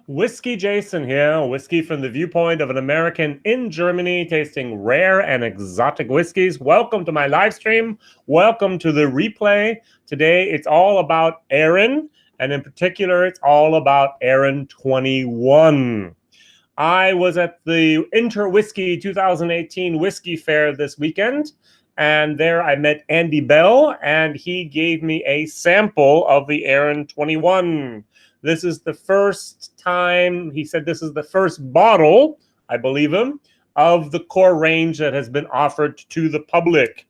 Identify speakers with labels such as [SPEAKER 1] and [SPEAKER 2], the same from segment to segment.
[SPEAKER 1] WhiskyJason here, whiskey from the viewpoint of an American in Germany tasting rare and exotic whiskeys. Welcome to my live stream. Welcome to the replay. Today it's all about Arran, and in particular it's all about Arran 21. I was at the InterWhisky 2018 Whiskey Fair this weekend, and there I met Andy Bell, and he gave me a sample of the Arran 21. This is the first time, he said this is the first bottle, I believe him, of the core range that has been offered to the public.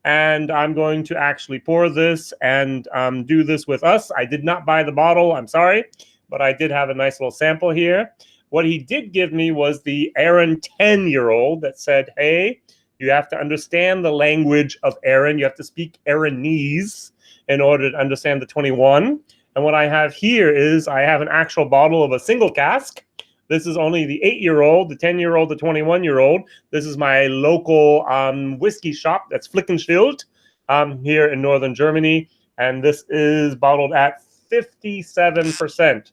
[SPEAKER 1] And I'm going to actually pour this and do this with us. I did not buy the bottle, I'm sorry, but I did have a nice little sample here. What he did give me was the Arran 10-year-old that said, hey, you have to understand the language of Arran. You have to speak Arranese in order to understand the 21. And what I have here is I have an actual bottle of a single cask. This is only the 8-year-old, the 10-year-old, the 21-year-old. This is my local whiskey shop. That's Flickenschild here in northern Germany. And this is bottled at 57%.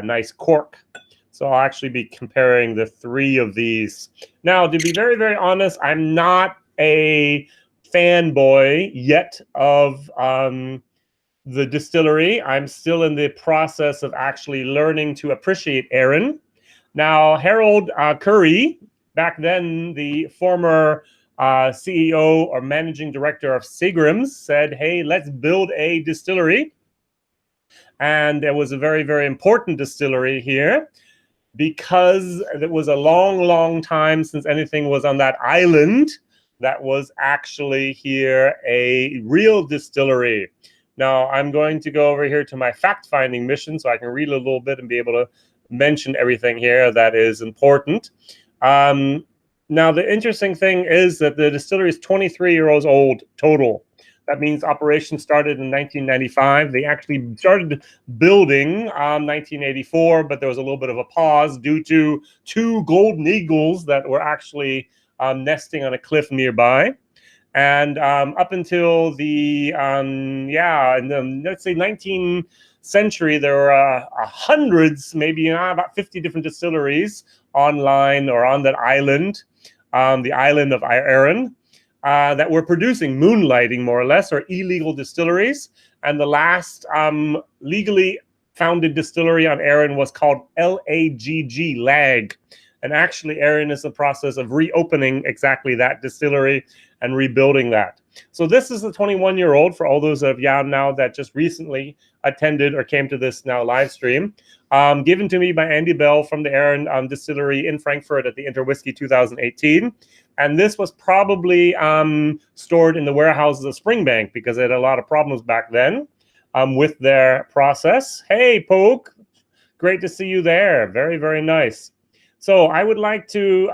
[SPEAKER 1] Nice cork. So I'll actually be comparing the three of these. Now, to be very, very honest, I'm not a fanboy yet of the distillery. I'm still in the process of actually learning to appreciate Arran. Now, Harold Curry, back then the former CEO or managing director of Seagram's, said, hey, let's build a distillery. And there was a very, very important distillery here, because it was a long, long time since anything was on that island that was actually here a real distillery. Now, I'm going to go over here to my fact-finding mission so I can read a little bit and be able to mention everything here that is important. Now, the interesting thing is that the distillery is 23 years old total. That means operations started in 1995. They actually started building 1984, but there was a little bit of a pause due to two golden eagles that were actually nesting on a cliff nearby. And up until the, in the, let's say 19th century, there were hundreds, maybe about 50 different distilleries online or on that island, the island of Arran. That were producing moonlighting, more or less, or illegal distilleries. And the last legally founded distillery on Arran was called LAGG, LAG. And actually, Arran is the process of reopening exactly that distillery and rebuilding that. So this is the 21-year-old for all those of y'all now that just recently attended or came to this now live stream, given to me by Andy Bell from the Arran distillery in Frankfurt at the InterWhisky 2018. And this was probably stored in the warehouses of Springbank because they had a lot of problems back then with their process. Hey, Poke, great to see you there. Very, very nice. So I would like to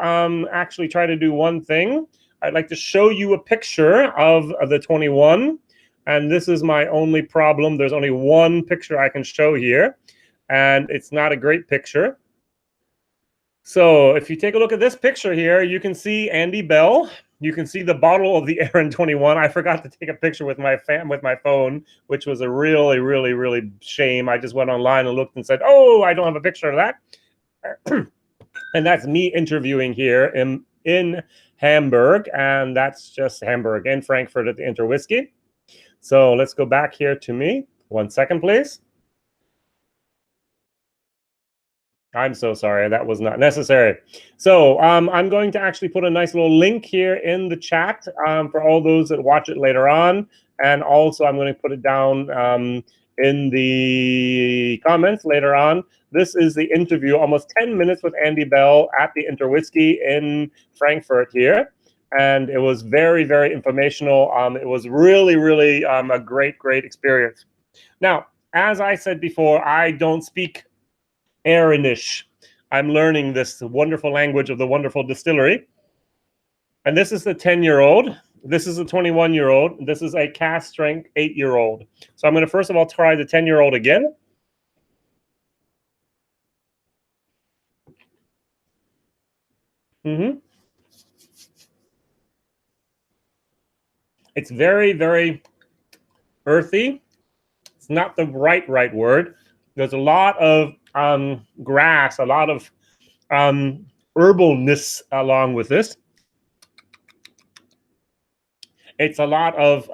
[SPEAKER 1] actually try to do one thing. I'd like to show you a picture of the 21. And this is my only problem. There's only one picture I can show here. And it's not a great picture. So if you take a look at this picture here, you can see Andy Bell. You can see the bottle of the Arran 21. I forgot to take a picture with my phone, which was a really, really, really shame. I just went online and looked and said, oh, I don't have a picture of that. And that's me interviewing here in Hamburg. And that's just Hamburg and Frankfurt at the InterWhisky. So let's go back here to me. 1 second, please. I'm so sorry, that was not necessary. So I'm going to actually put a nice little link here in the chat for all those that watch it later on. And also I'm going to put it down in the comments later on. This is the interview, almost 10 minutes with Andy Bell at the InterWhisky in Frankfurt here. And it was very, very informational. It was really, really a great, great experience. Now, as I said before, I don't speak Arranish. I'm learning this wonderful language of the wonderful distillery. And this is the 10-year-old. This is a 21-year-old. This is a cask strength 8-year-old. So I'm going to first of all try the 10-year-old again. It's very, very earthy. It's not the right word. There's a lot of grass, a lot of herbalness along with this. It's a lot of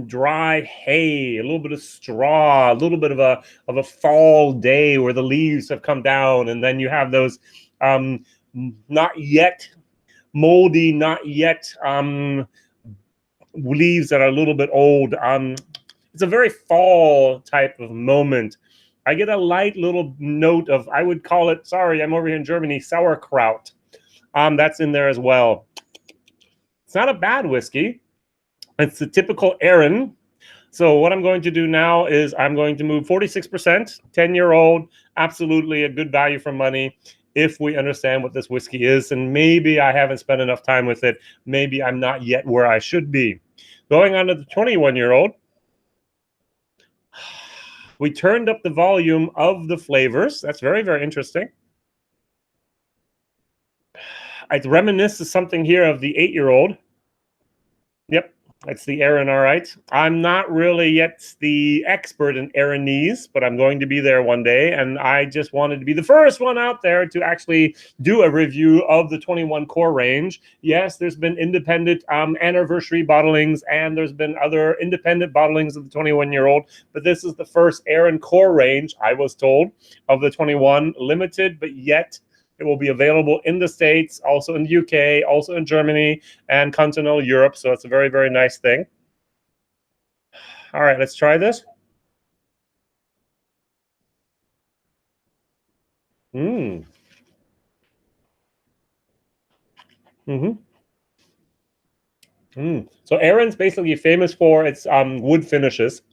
[SPEAKER 1] dry hay, a little bit of straw, a little bit of a fall day where the leaves have come down, and then you have those not yet moldy, not yet leaves that are a little bit old. It's a very fall type of moment. I get a light little note of, I would call it, sorry, I'm over here in Germany, sauerkraut. That's in there as well. It's not a bad whiskey. It's the typical Arran. So what I'm going to do now is I'm going to move 46%, 10-year-old, absolutely a good value for money if we understand what this whiskey is. And maybe I haven't spent enough time with it. Maybe I'm not yet where I should be. Going on to the 21-year-old. We turned up the volume of the flavors. That's very, very interesting. I reminisce of something here of the 8-year-old. Yep, it's the Arran, all right. I'm not really yet the expert in Arranese, but I'm going to be there one day, and I just wanted to be the first one out there to actually do a review of the 21 core range. Yes, there's been independent anniversary bottlings, and there's been other independent bottlings of the 21-year-old, but this is the first Arran core range, I was told, of the 21, limited, but yet it will be available in the States, also in the UK, also in Germany, and continental Europe. So it's a very, very nice thing. All right, let's try this. Mm. Mm-hmm. Mm. So Arran's basically famous for its wood finishes.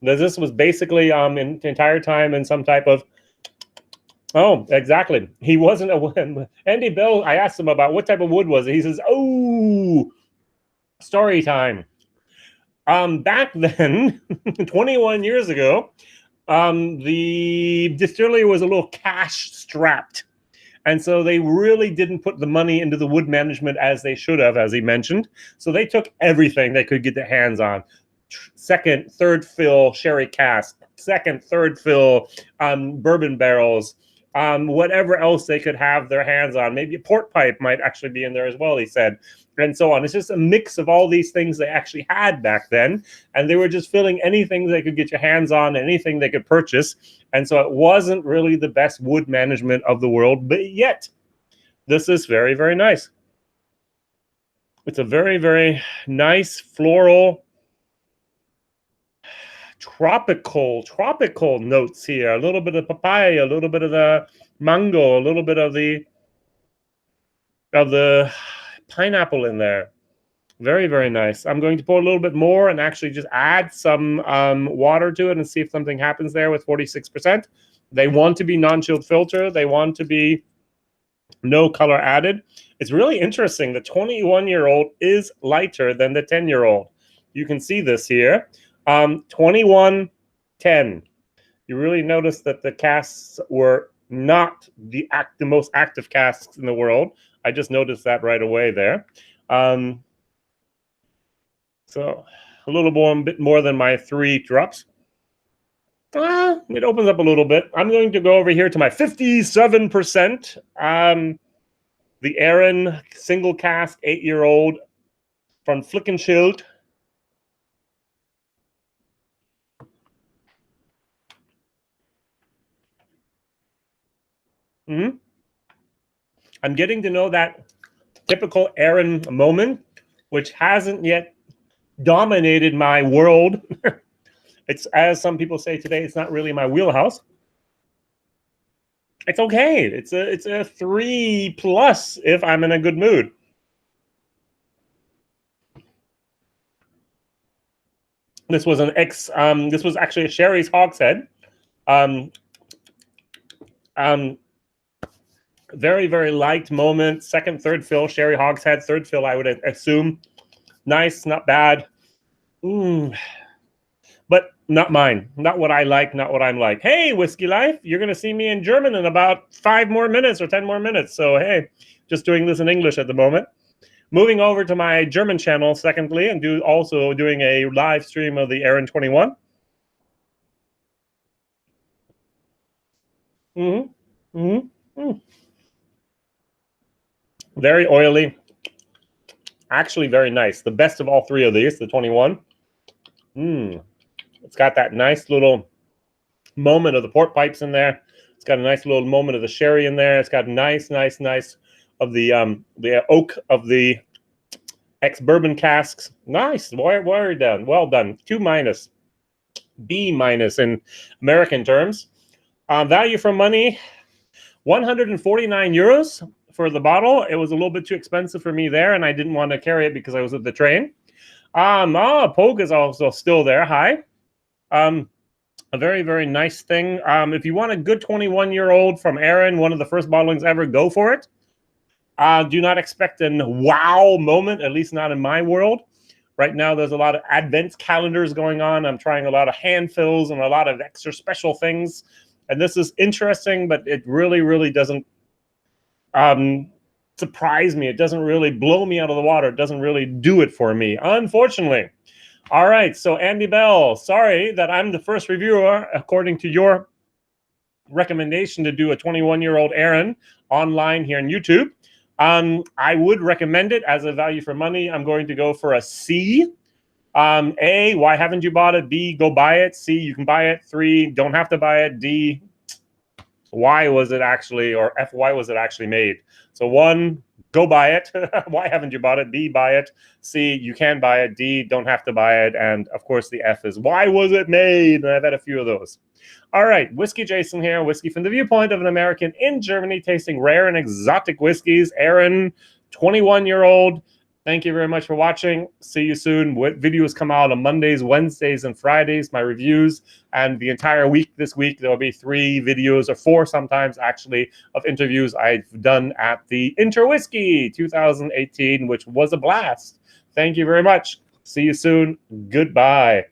[SPEAKER 1] This was basically in the entire time in some type of... Oh, exactly. He wasn't a... Andy Bell, I asked him about what type of wood was it. He says, oh, story time. Back then, 21 years ago, the distillery was a little cash strapped. And so they really didn't put the money into the wood management as they should have, as he mentioned. So they took everything they could get their hands on. Second, third fill sherry cask, second, third fill bourbon barrels, whatever else they could have their hands on. Maybe a port pipe might actually be in there as well, he said, and so on. It's just a mix of all these things they actually had back then, and they were just filling anything they could get your hands on, anything they could purchase. And so it wasn't really the best wood management of the world, but yet this is very, very nice. It's a very, very nice floral, tropical notes here. A little bit of papaya, a little bit of the mango, a little bit of the pineapple in there. Very, very nice. I'm going to pour a little bit more and actually just add some water to it and see if something happens there with 46%. They want to be non-chilled filter. They want to be no color added. It's really interesting. The 21-year-old is lighter than the 10-year-old. You can see this here. 21, 10. You really notice that the casks were not the most active casks in the world. I just noticed that right away there. So a little more, a bit more than my 3 drops. It opens up a little bit. I'm going to go over here to my 57%. The Arran single cask 8-year-old from Flickenschild. I'm getting to know that typical Arran moment, which hasn't yet dominated my world. It's, as some people say today, it's not really my wheelhouse. It's okay. It's a 3+ if I'm in a good mood. This was this was actually a Sherry's Hogshead. Very, very light moment. Second, third fill, Sherry Hogshead. Third fill, I would assume. Nice, not bad. But not mine. Not what I like, not what I'm like. Hey, Whiskey Life, you're going to see me in German in about 5 more minutes or 10 more minutes. So, hey, just doing this in English at the moment. Moving over to my German channel, secondly, and also doing a live stream of the Arran 21. Mm-hmm. Mm-hmm. Mm. Very oily. Actually, very nice. The best of all three of these, the 21. It's got that nice little moment of the port pipes in there. It's got a nice little moment of the sherry in there. It's got nice of the oak of the ex-bourbon casks. Nice. Well done. Well done. 2-, B- in American terms. Value for money, 149 euros for the bottle. It was a little bit too expensive for me there, and I didn't want to carry it because I was at the train. Pogue is also still there. Hi. A very, very nice thing. If you want a good 21-year-old from Arran, one of the first bottlings ever, go for it. Do not expect a wow moment, at least not in my world. Right now, there's a lot of advent calendars going on. I'm trying a lot of hand fills and a lot of extra special things. And this is interesting, but it really, really doesn't surprise me. It doesn't really blow me out of the water. It doesn't really do it for me, unfortunately. All right, so Andy Bell, sorry that I'm the first reviewer, according to your recommendation, to do a 21-year-old Arran online here on YouTube. I would recommend it as a value for money. I'm going to go for a C. A, why haven't you bought it? B, go buy it. C, you can buy it. 3, don't have to buy it. D, why was it actually, or F, why was it actually made? So 1, go buy it. Why haven't you bought it? B, buy it. C, you can buy it. D, don't have to buy it. And of course the F is, why was it made? And I've had a few of those. All right, WhiskyJason here, whiskey from the viewpoint of an American in Germany, tasting rare and exotic whiskeys. Arran, 21-year-old. Thank you very much for watching. See you soon. Videos come out on Mondays, Wednesdays, and Fridays, my reviews. And the entire week this week, there will be 3 videos, or 4 sometimes, actually, of interviews I've done at the InterWhisky 2018, which was a blast. Thank you very much. See you soon. Goodbye.